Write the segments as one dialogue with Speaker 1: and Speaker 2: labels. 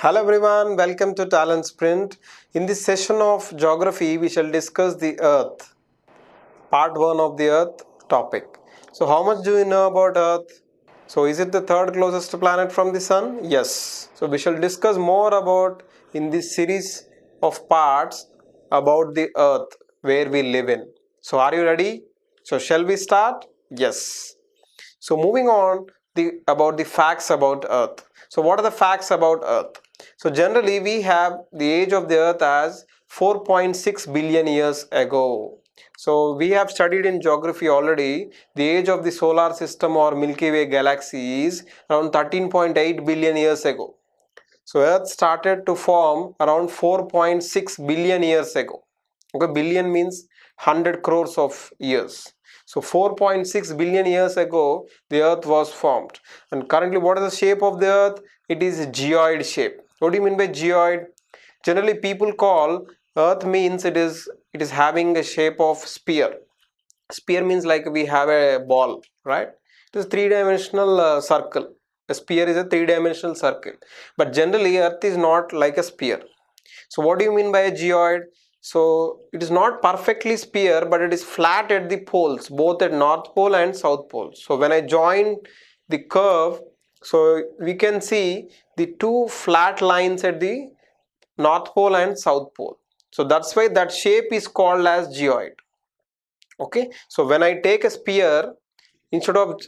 Speaker 1: Hello everyone, welcome to TalentSprint. In this session of geography, we shall discuss the Earth, part 1 of the Earth topic. So how much do you know about Earth? So is it the third closest planet from the Sun? Yes. So we shall discuss more about in this series of parts about the Earth where we live in. So are you ready? So shall we start? Yes. So moving on about the facts about Earth. So what are the facts about Earth? So generally we have the age of the Earth as 4.6 billion years ago. So we have studied in geography already the age of the solar system or Milky Way galaxy is around 13.8 billion years ago. So Earth started to form around 4.6 billion years ago. Okay, billion means 100 crores of years. So 4.6 billion years ago, the Earth was formed. And currently, what is the shape of the Earth? It is a geoid shape. What do you mean by geoid? Generally, people call Earth means it is having a shape of sphere. Sphere means like we have a ball, right? It is three-dimensional circle. A sphere is a three-dimensional circle. But generally, Earth is not like a sphere. So what do you mean by a geoid? So it is not perfectly sphere, but it is flat at the poles, both at North Pole and South Pole. So when I join the curve, so we can see the two flat lines at the North Pole and South Pole. So that's why that shape is called as geoid. Okay, so when I take a sphere, instead of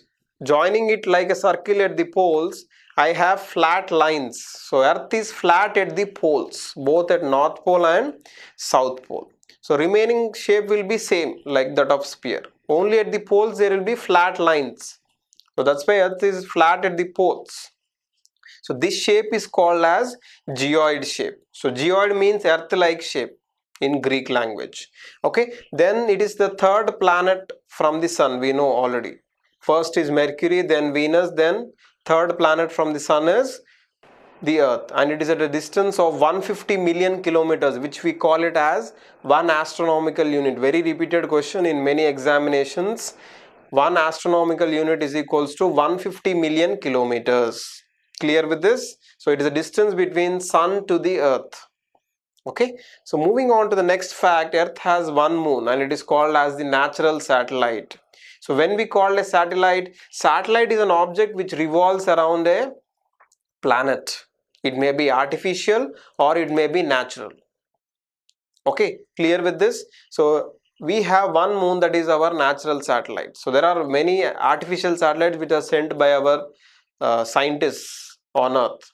Speaker 1: joining it like a circle at the poles, I have flat lines. So Earth is flat at the poles, both at North Pole and South Pole. So remaining shape will be same like that of sphere. Only at the poles there will be flat lines. So that's why Earth is flat at the poles. So this shape is called as geoid shape. So geoid means Earth-like shape in Greek language. Okay, then it is the third planet from the Sun, we know already. First is Mercury, then Venus, then third planet from the Sun is the Earth, and it is at a distance of 150 million kilometers, which we call it as 1 astronomical unit. Very repeated question in many examinations. 1 astronomical unit is equals to 150 million kilometers. Clear with this? So it is a distance between Sun to the Earth. Okay, so moving on to the next fact, Earth has one moon and it is called as the natural satellite. So when we call a satellite, satellite is an object which revolves around a planet. It may be artificial or it may be natural. Okay, clear with this? So we have one moon, that is our natural satellite. So there are many artificial satellites which are sent by our scientists on Earth.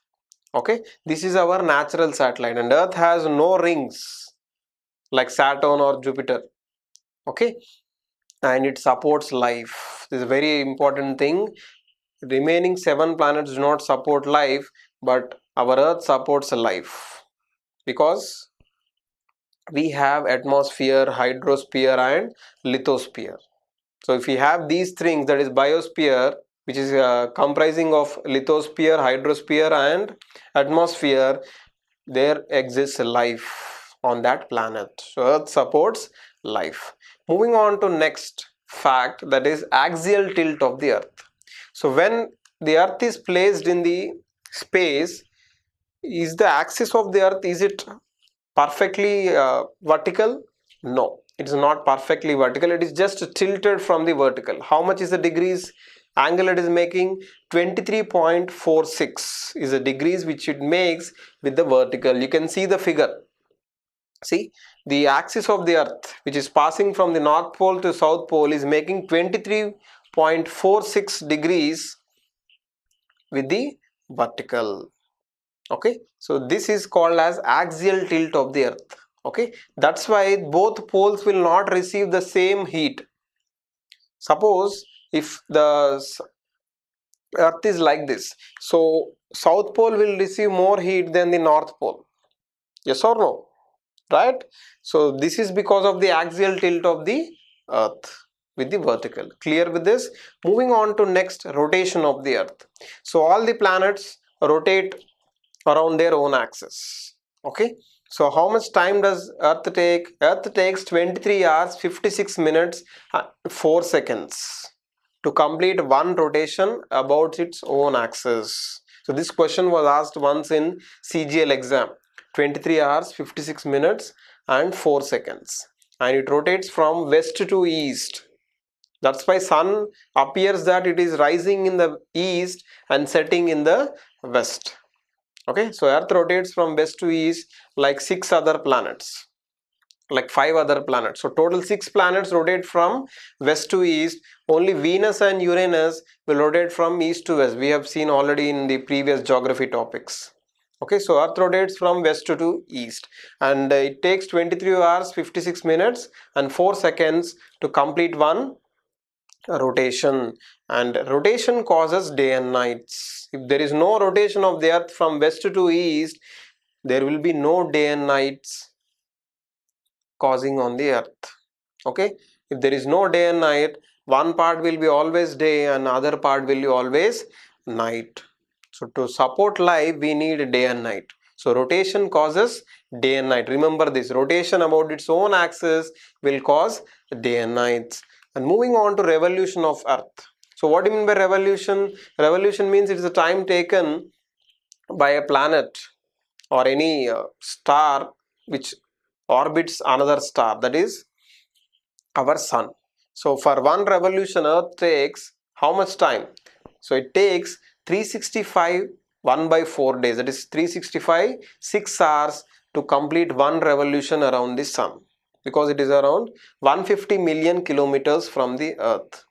Speaker 1: Okay, this is our natural satellite, and Earth has no rings like Saturn or Jupiter. Okay, and it supports life. This is a very important thing. Remaining 7 planets do not support life, but our Earth supports life because we have atmosphere, hydrosphere and lithosphere. So if we have these things, that is biosphere, which is comprising of lithosphere, hydrosphere and atmosphere, there exists life on that planet. So Earth supports life. Moving on to next fact, that is axial tilt of the Earth. So when the Earth is placed in the space, is the axis of the Earth, is it perfectly vertical? No, it is not perfectly vertical. It is just tilted from the vertical. How much is the degrees angle it is making? 23.46 is the degrees which it makes with the vertical. You can see the figure. See, the axis of the Earth, which is passing from the North Pole to South Pole, is making 23.46 degrees with the vertical. Okay, so this is called as axial tilt of the Earth. Okay, that's why both poles will not receive the same heat. Suppose if the Earth is like this, so South Pole will receive more heat than the North Pole. Yes or no? Right? So this is because of the axial tilt of the Earth with the vertical. Clear with this? Moving on to next, rotation of the Earth. So all the planets rotate around their own axis. Okay, so how much time does Earth take? Earth takes 23 hours 56 minutes 4 seconds to complete one rotation about its own axis. So this question was asked once in CGL exam. 23 hours, 56 minutes and 4 seconds. And it rotates from west to east. That's why sun appears that it is rising in the east and setting in the west. Okay, so Earth rotates from west to east like 6 other planets, like 5 other planets. So total 6 planets rotate from west to east. Only Venus and Uranus will rotate from east to west. We have seen already in the previous geography topics. Okay, so Earth rotates from west to east, and it takes 23 hours, 56 minutes and 4 seconds to complete one rotation. And rotation causes day and nights. If there is no rotation of the Earth from west to east, there will be no day and nights causing on the Earth. Okay, if there is no day and night, one part will be always day and other part will be always night. So to support life we need day and night. So rotation causes day and night. Remember this, rotation about its own axis will cause day and nights. And moving on to revolution of Earth. So what do you mean by revolution? Revolution means it is the time taken by a planet or any star which orbits another star, that is our sun. So for one revolution Earth takes how much time? So it takes 365 1 by 4 days, that is 365 6 hours to complete one revolution around the sun, because it is around 150 million kilometers from the Earth.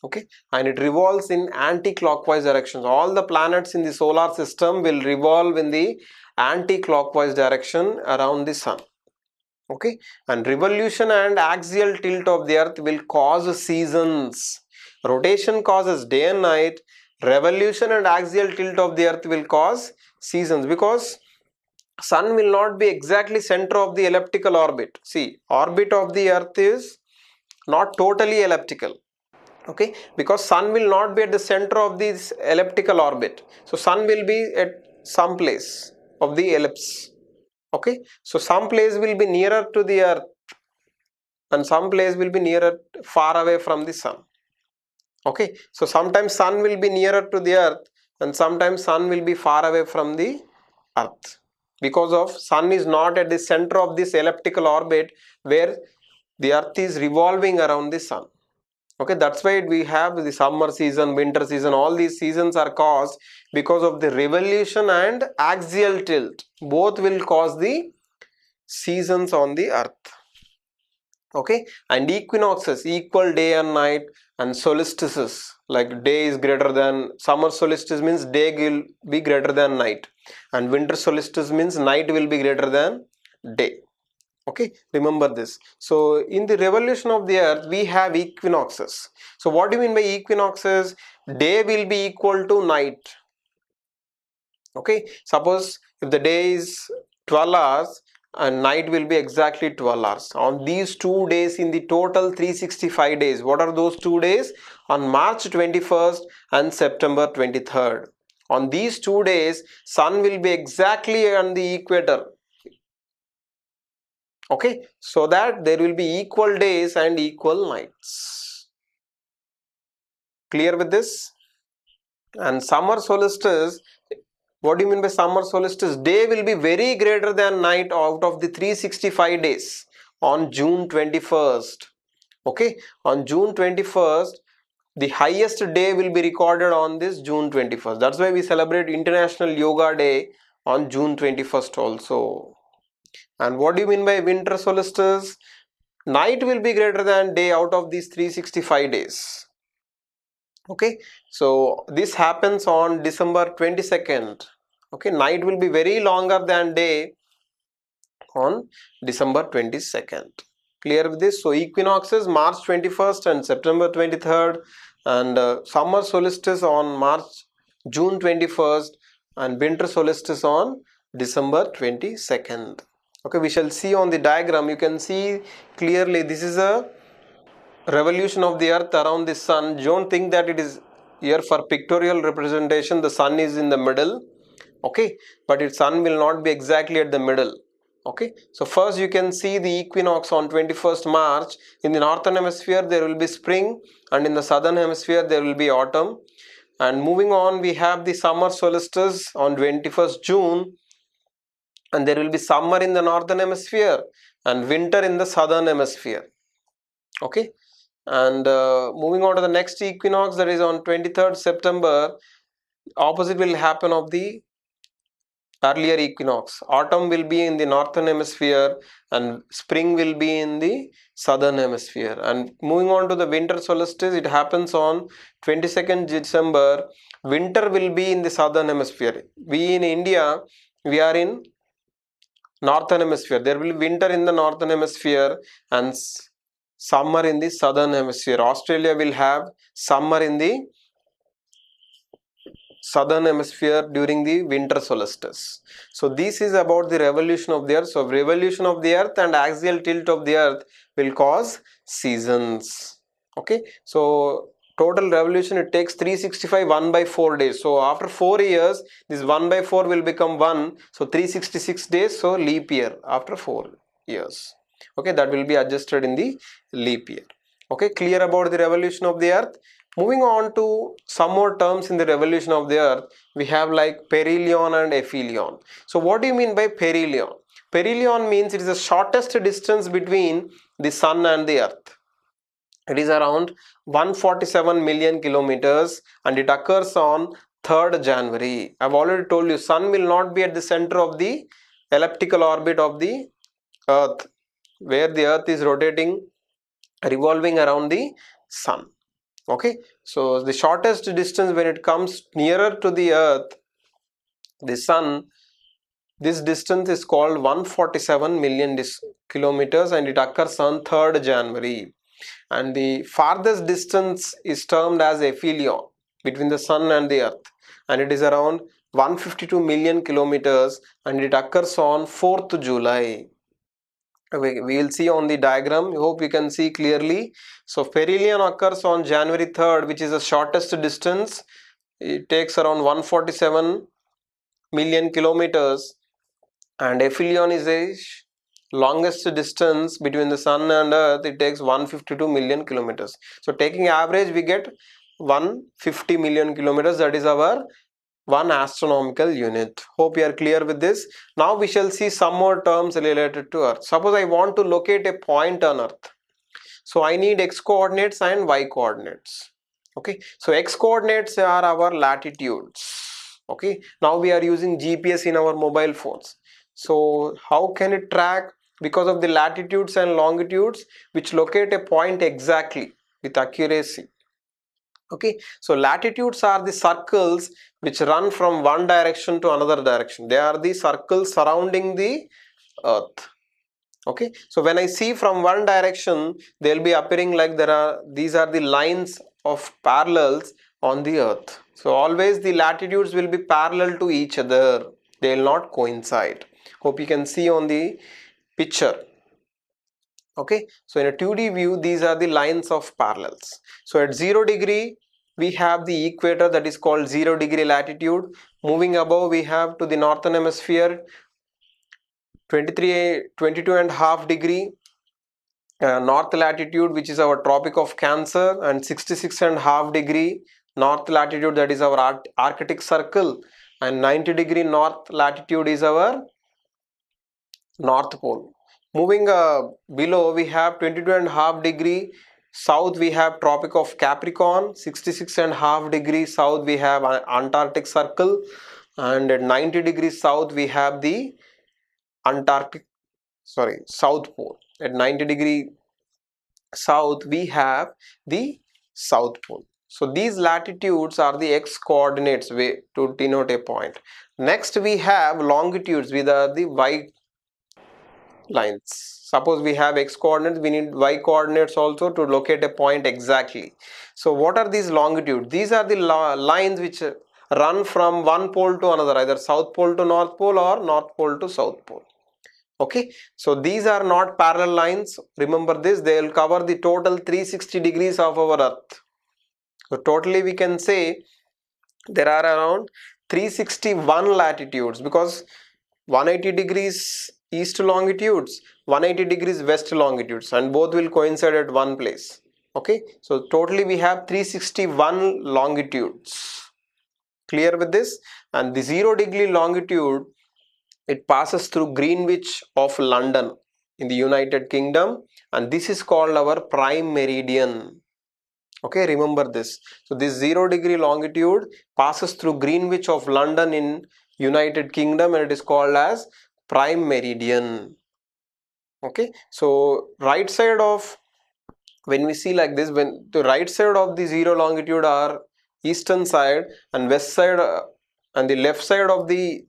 Speaker 1: Okay, and it revolves in anti-clockwise directions. All the planets in the solar system will revolve in the anti-clockwise direction around the sun. Okay, and revolution and axial tilt of the Earth will cause seasons. Rotation causes day and night. Revolution and axial tilt of the Earth will cause seasons, because sun will not be exactly center of the elliptical orbit. See, orbit of the Earth is not totally elliptical. Okay, because sun will not be at the center of this elliptical orbit. So sun will be at some place of the ellipse. Okay, so some place will be nearer to the Earth and some place will be nearer, far away from the sun. Okay, so sometimes sun will be nearer to the Earth and sometimes sun will be far away from the Earth, because of sun is not at the center of this elliptical orbit where the Earth is revolving around the sun. Okay, that's why we have the summer season, winter season. All these seasons are caused because of the revolution and axial tilt. Both will cause the seasons on the Earth. Okay, and equinoxes, equal day and night, and solstices, like day is greater than, summer solstice means day will be greater than night, and winter solstice means night will be greater than day. Okay, remember this. So in the revolution of the Earth we have equinoxes. So what do you mean by equinoxes? Day will be equal to night. Okay, suppose if the day is 12 hours and night will be exactly 12 hours. On these 2 days in the total 365 days, what are those 2 days? On March 21st and September 23rd. On these 2 days, sun will be exactly on the equator. Okay, so that there will be equal days and equal nights. Clear with this? And summer solstice, what do you mean by summer solstice? Day will be very greater than night out of the 365 days on June 21st. Okay, on June 21st, the highest day will be recorded on this June 21st. That's why we celebrate International Yoga Day on June 21st also. And what do you mean by winter solstice? Night will be greater than day out of these 365 days. Okay, so this happens on December 22nd. Okay, night will be very longer than day on December 22nd. Clear with this? So equinoxes March 21st and September 23rd, and summer solstice on June 21st, and winter solstice on December 22nd. Okay, we shall see on the diagram. You can see clearly this is a revolution of the Earth around the sun. Don't think that it is here for pictorial representation. The sun is in the middle. Okay, but its sun will not be exactly at the middle. Okay, so first you can see the equinox on 21st March. In the northern hemisphere there will be spring, and in the southern hemisphere there will be autumn. And moving on, we have the summer solstice on 21st June, and there will be summer in the northern hemisphere and winter in the southern hemisphere. Okay, and moving on to the next equinox, that is on 23rd September, opposite will happen of the earlier equinox. Autumn will be in the northern hemisphere and spring will be in the southern hemisphere. And moving on to the winter solstice, it happens on 22nd December. Winter will be in the southern hemisphere. We in India, we are in northern hemisphere. There will be winter in the northern hemisphere and summer in the southern hemisphere. Australia will have summer in the southern hemisphere during the winter solstice. So this is about the revolution of the earth. So revolution of the earth and axial tilt of the earth will cause seasons. Okay, so total revolution, it takes 365 1 by 4 days. So after 4 years, this 1 by 4 will become 1. So 366 days. So leap year after 4 years. Okay, that will be adjusted in the leap year. Okay, clear about the revolution of the earth. Moving on to some more terms in the revolution of the earth, we have like perihelion and aphelion. So what do you mean by perihelion? Perihelion means it is the shortest distance between the sun and the earth. It is around 147 million kilometers and it occurs on 3rd January. I've already told you, sun will not be at the center of the elliptical orbit of the earth, where the earth is rotating, revolving around the sun. Okay, so the shortest distance when it comes nearer to the earth, the sun, this distance is called 147 million kilometers and it occurs on 3rd January. And the farthest distance is termed as aphelion between the sun and the earth, and it is around 152 million kilometers and it occurs on 4th July. We will see on the diagram. I hope you can see clearly. So perihelion occurs on January 3rd, which is the shortest distance. It takes around 147 million kilometers, and aphelion is the longest distance between the sun and earth. It takes 152 million kilometers. So taking average, we get 150 million kilometers. That is our one astronomical unit. Hope you are clear with this. Now we shall see some more terms related to earth. Suppose I want to locate a point on earth. So I need x coordinates and y coordinates. Okay, so x coordinates are our latitudes. Okay, now we are using GPS in our mobile phones. So how can it track? Because of the latitudes and longitudes, which locate a point exactly with accuracy. Okay, so latitudes are the circles which run from one direction to another direction. They are the circles surrounding the earth. Okay, so when I see from one direction, they will be appearing like these are the lines of parallels on the earth. So always the latitudes will be parallel to each other. They will not coincide. Hope you can see on the picture. Okay, so in a 2D view, these are the lines of parallels. So at 0 degree, we have the equator, that is called 0 degree latitude. Moving above, we have to the northern hemisphere 22.5 degree north latitude, which is our Tropic of Cancer, and 66.5 degree north latitude, that is our Arctic Circle, and 90 degree north latitude is our North Pole. Moving below, we have 22.5 degree south, we have Tropic of Capricorn, 66.5 degrees south we have Antarctic Circle, and at 90 degrees south we have the South Pole. At 90 degree south we have the South Pole. So these latitudes are the x coordinates way to denote a point. Next we have longitudes, with the y lines. Suppose we have x coordinates, we need y coordinates also to locate a point exactly. So what are these longitudes? These are the lines which run from one pole to another, either South Pole to North Pole or North Pole to South Pole. Okay, so these are not parallel lines. Remember this, they will cover the total 360 degrees of our earth. So totally we can say there are around 361 latitudes, because 180 degrees east longitudes, 180 degrees west longitudes, and both will coincide at one place. Okay, so totally we have 361 longitudes. Clear with this? And the 0 degree longitude, it passes through Greenwich of London in the United Kingdom, and this is called our prime meridian. Okay, remember this. So this 0 degree longitude passes through Greenwich of London in United Kingdom, and it is called as prime meridian. Okay, so right side of, when we see like this, when the right side of the 0 longitude are eastern side, and west side and the left side of the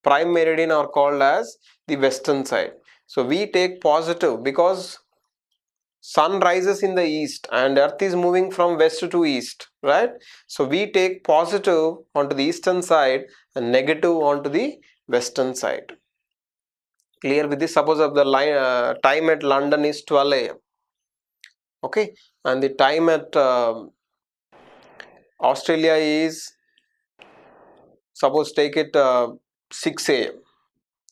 Speaker 1: prime meridian are called as the western side. So we take positive because sun rises in the east and earth is moving from west to east, right? So we take positive onto the eastern side and negative onto the western side. Clear with this? Suppose of the time at London is 12 a.m. okay, and the time at Australia is, suppose take it 6 a.m.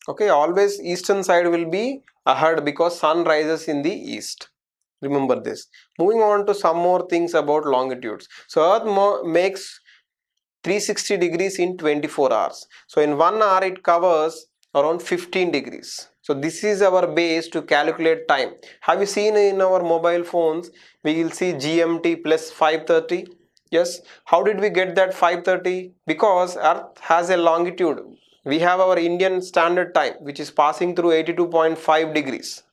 Speaker 1: okay, always eastern side will be ahead because sun rises in the east. Remember this. Moving on to some more things about longitudes. So earth makes 360 degrees in 24 hours. So in 1 hour it covers around 15 degrees. So this is our base to calculate time. Have you seen in our mobile phones, we will see GMT plus 5:30? Yes. How did we get that 5:30? Because earth has a longitude. We have our Indian standard time, which is passing through 82.5 degrees.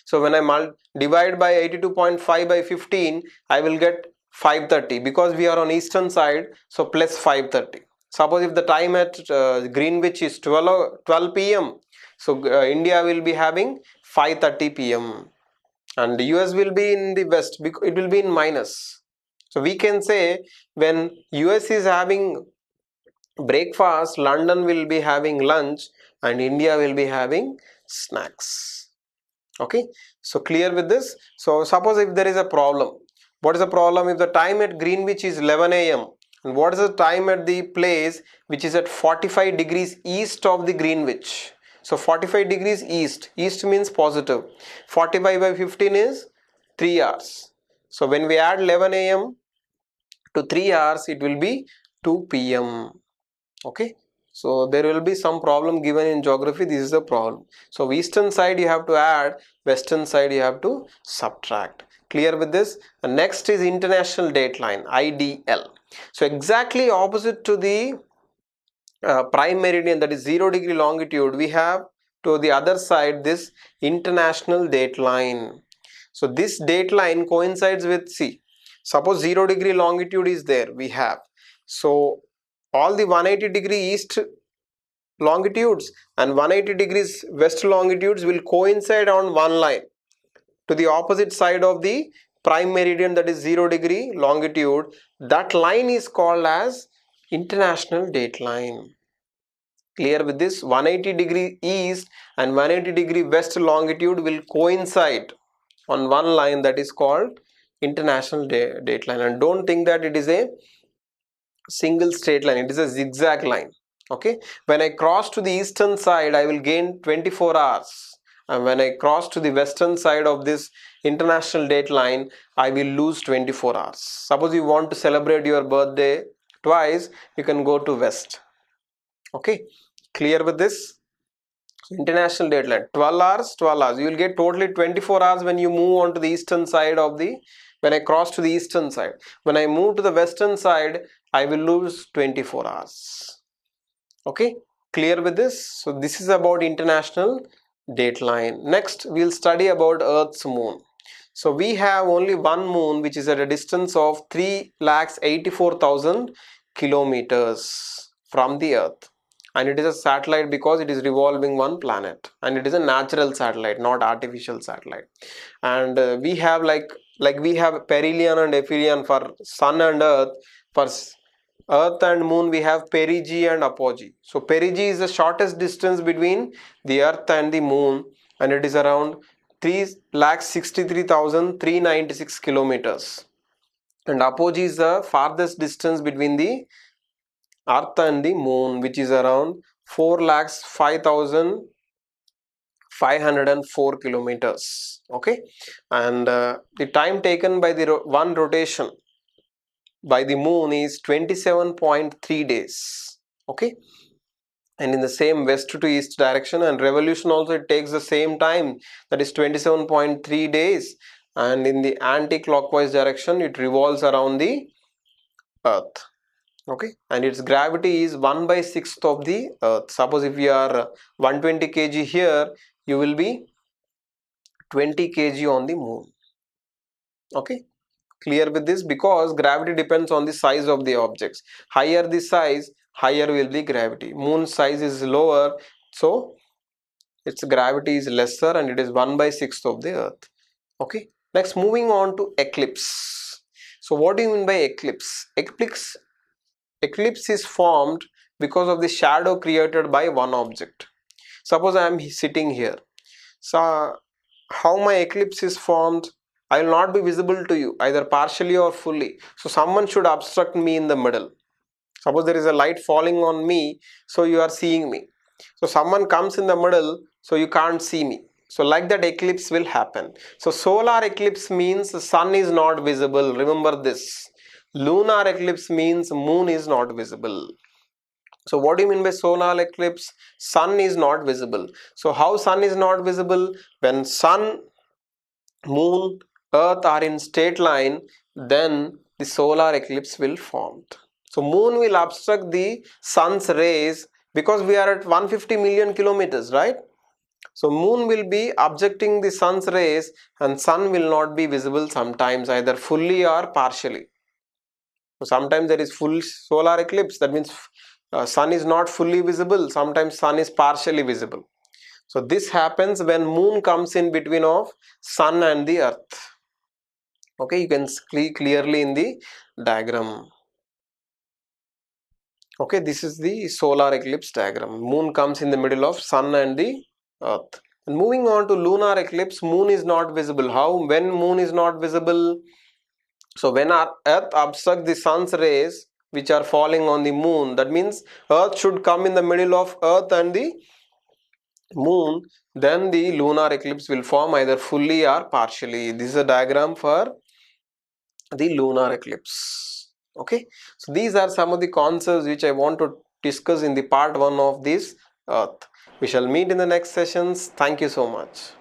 Speaker 1: So when I divide by 82.5 by 15, I will get 5:30 because we are on eastern side. So plus 5:30. Suppose if the time at Greenwich is 12 p.m. So India will be having 5:30 p.m. and the US will be in the west because it will be in minus. So we can say when US is having breakfast, London will be having lunch and India will be having snacks. Okay, so clear with this? So suppose if there is a problem, what is the problem? If the time at Greenwich is 11 a.m. and what is the time at the place which is at 45 degrees east of the Greenwich? So 45 degrees east, east means positive, 45 by 15 is 3 hours. So when we add 11 a.m. to 3 hours, it will be 2 p.m. Okay, so there will be some problem given in geography. This is the problem. So eastern side you have to add, western side you have to subtract. Clear with this? And next is international dateline, IDL. So exactly opposite to the prime meridian, that is 0 degree longitude, we have to the other side this international dateline. So this dateline coincides with, see, suppose 0 degree longitude is there, we have, so all the 180 degree east longitudes and 180 degrees west longitudes will coincide on one line to the opposite side of the prime meridian, that is 0 degree longitude. That line is called as international dateline. Clear with this? 180 degree east and 180 degree west longitude will coincide on one line, that is called international dateline. And don't think that it is a single straight line, it is a zigzag line. Okay, when I cross to the eastern side I will gain 24 hours, and when I cross to the western side of this international dateline I will lose 24 hours. Suppose you want to celebrate your birthday twice, you can go to west. Okay, clear with this? International dateline 12 hours, 12 hours, you will get totally 24 hours when you move on to the eastern side of the, when I cross to the eastern side. When I move to the western side I will lose 24 hours. Okay, clear with this? So this is about international dateline. Next we'll study about Earth's moon. So we have only one moon which is at a distance of 3,84,000 kilometers from the Earth, and it is a satellite because it is revolving one planet, and it is a natural satellite, not artificial satellite. And we have like we have perihelion and aphelion for sun and earth. For earth and moon we have perigee and apogee. So perigee is the shortest distance between the earth and the moon, and it is around 3,63,396 kilometers, and apogee is the farthest distance between the earth and the moon, which is around 4,05,504 kilometers. Okay, and the time taken by the one rotation by the moon is 27.3 days. Okay, and in the same west to east direction, and revolution also it takes the same time, that is 27.3 days, and in the anti-clockwise direction it revolves around the earth. Okay, and its gravity is 1 by 6th of the earth. Suppose if you are 120 kg here, you will be 20 kg on the moon. Okay, clear with this? Because gravity depends on the size of the objects. Higher the size, higher will be gravity. Moon size is lower, so its gravity is lesser, and it is 1 by 6th of the earth. Okay, next moving on to eclipse. So what do you mean by eclipse? Eclipse is formed because of the shadow created by one object. Suppose I am sitting here. So how my eclipse is formed? I will not be visible to you either partially or fully. So someone should obstruct me in the middle. Suppose there is a light falling on me, so you are seeing me. So someone comes in the middle, so you can't see me. So like that eclipse will happen. So solar eclipse means the sun is not visible. Remember this. Lunar eclipse means moon is not visible. So what do you mean by solar eclipse? Sun is not visible. So how sun is not visible? When sun, moon, earth are in straight line, then the solar eclipse will form. So moon will obstruct the sun's rays because we are at 150 million kilometers, right? So moon will be objecting the sun's rays, and sun will not be visible sometimes, either fully or partially. So sometimes there is full solar eclipse, that means sun is not fully visible. Sometimes sun is partially visible. So this happens when moon comes in between of sun and the earth. Okay, you can see clearly in the diagram. Okay, this is the solar eclipse diagram. Moon comes in the middle of sun and the earth. And moving on to lunar eclipse, moon is not visible. How? When moon is not visible? So when our earth obstructs the sun's rays which are falling on the moon, that means earth should come in the middle of earth and the moon, then the lunar eclipse will form either fully or partially. This is a diagram for the lunar eclipse. Okay, so these are some of the concepts which I want to discuss in the part 1 of this earth. We shall meet in the next sessions. Thank you so much.